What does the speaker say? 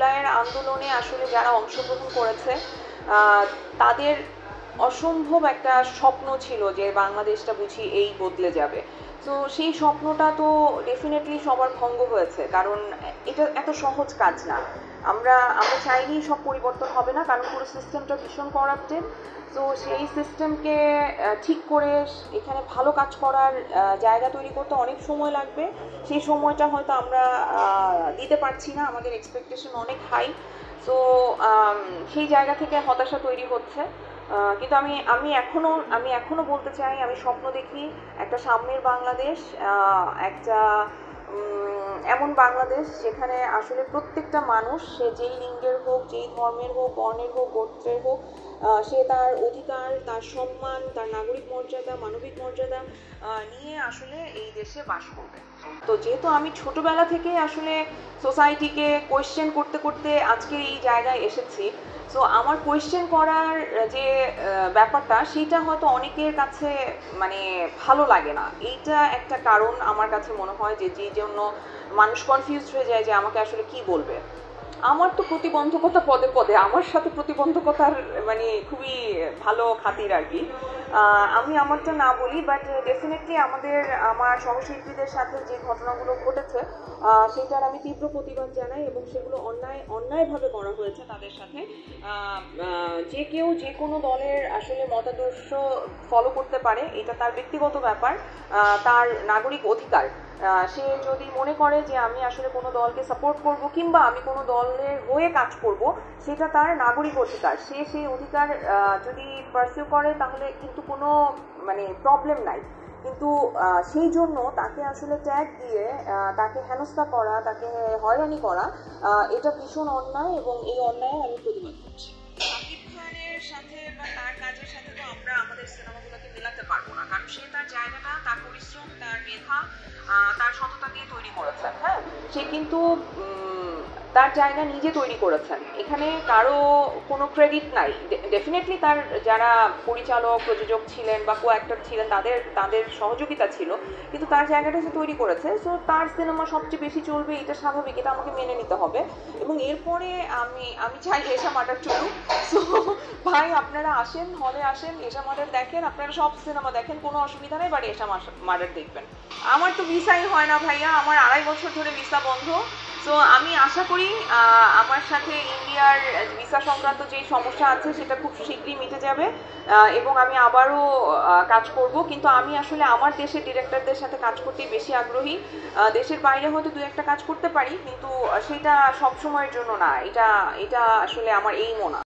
জুলাইয়ের আন্দোলনে আসলে যারা অংশগ্রহণ করেছে তাদের অসম্ভব একটা স্বপ্ন ছিল যে বাংলাদেশটা বুঝি এই বদলে যাবে। তো সেই স্বপ্নটা তো ডেফিনেটলি সবার ভঙ্গ হয়েছে, কারণ এটা এত সহজ কাজ না। আমরা চাইলেই সব পরিবর্তন হবে না, কারণ পুরো সিস্টেমটা ভীষণ করাপ্টেড। তো সেই সিস্টেমকে ঠিক করে এখানে ভালো কাজ করার জায়গা তৈরি করতে অনেক সময় লাগবে। সেই সময়টা হয়তো আমরা দিতে পারছি না, আমাদের এক্সপেকটেশন অনেক হাই। তো সেই জায়গা থেকে হতাশা তৈরি হচ্ছে। কিন্তু আমি এখনো বলতে চাই, আমি স্বপ্ন দেখি একটা সামনের বাংলাদেশ, একটা এমন বাংলাদেশ যেখানে আসলে প্রত্যেকটা মানুষ, সে যেই লিঙ্গের হোক, যেই ধর্মের হোক, বর্ণের হোক, গোত্রের হোক, সে তার অধিকার, তার সম্মান, তার নাগরিক মর্যাদা, মানবিক মর্যাদা নিয়ে আসলে এই দেশে বাস করবে। তো যেহেতু আমি ছোটবেলা থেকে আসলে সোসাইটিকে কোয়েশ্চেন করতে করতে আজকে এই জায়গায় এসেছি, সো আমার কোয়েশ্চেন করার যে ব্যাপারটা, সেটা হয়তো অনেকের কাছে মানে ভালো লাগে না। এইটা একটা কারণ আমার কাছে মনে হয় যে জন্য মানুষ কনফিউজড হয়ে যায় যে আমাকে আসলে কি বলবে। আমার তো প্রতিবন্ধকতা পদে পদে, আমার সাথে প্রতিবন্ধকতার মানে খুবই ভালো খাতির আর কি। আমি আমারটা না বলি, বাট ডেফিনেটলি আমার সহশিল্পীদের সাথে যে ঘটনাগুলো ঘটেছে সেটার আমি তীব্র প্রতিবাদ জানাই, এবং সেগুলো অন্যায়ভাবে করা হয়েছে তাদের সাথে। যে কেউ যে কোনো দলের আসলে মতাদর্শ ফলো করতে পারে, এটা তার ব্যক্তিগত ব্যাপার, তার নাগরিক অধিকার। সে যদি মনে করে যে আমি আসলে কোনো দলকে সাপোর্ট করব কিংবা আমি কোনো দলের হয়ে কাজ করব, সেটা তার নাগরিক অধিকার। সে সেই অধিকার যদি পারসিউ করে তাহলে কিন্তু কোনো মানে প্রবলেম নাই। কিন্তু সেই জন্য তাকে আসলে ট্যাগ দিয়ে তাকে হেনস্থা করা, তাকে হয়রানি করা, এটা ভীষণ অন্যায়, এবং এই অন্যায় আমি প্রতিবাদ করছি। শাকিব খানের সাথে বা তার কাজের সাথে তো আমরা আমাদের সিনেমাগুলোকে মেলাতে পারবো না, কারণ সে তার জায়গাটা, তার পরিশ্রম, তার মেধা, তার সততা দিয়ে তৈরি করেছেন। হ্যাঁ, সে কিন্তু তার জায়গা নিজে তৈরি করেছেন, এখানে কারো কোনো ক্রেডিট নাই। ডেফিনেটলি তার যারা পরিচালক, প্রযোজক ছিলেন বা কো অ্যাক্টর ছিলেন, তাদের সহযোগিতা ছিল, কিন্তু তার জায়গাটা সে তৈরি করেছে। সো তার সিনেমা সবচেয়ে বেশি চলবে, এটা স্বাভাবিক, এটা আমাকে মেনে নিতে হবে। এবং এরপরে আমি চাই এশা মার্ডার চলুক। সো ভাই, আপনারা আসেন, হলে আসেন, এশা মার্ডার দেখেন, আপনারা সব সিনেমা দেখেন, কোনো অসুবিধা নেই, বাট এশা মার্ডার দেখবেন। আমার তো ভিসাই হয় না ভাইয়া, আমার 2.5 বছর ধরে ভিসা বন্ধ। সো আমি আশা করি আমার সাথে ইন্ডিয়ার ভিসা সংক্রান্ত যে সমস্যা আছে সেটা খুব শীঘ্রই মিটে যাবে, এবং আমি আবারও কাজ করব। কিন্তু আমি আসলে আমার দেশের ডিরেক্টরদের সাথে কাজ করতে বেশি আগ্রহী। দেশের বাইরে হয়তো 2-1টা কাজ করতে পারি, কিন্তু সেটা সব সময়ের জন্য না। এটা আসলে আমার এইমও না।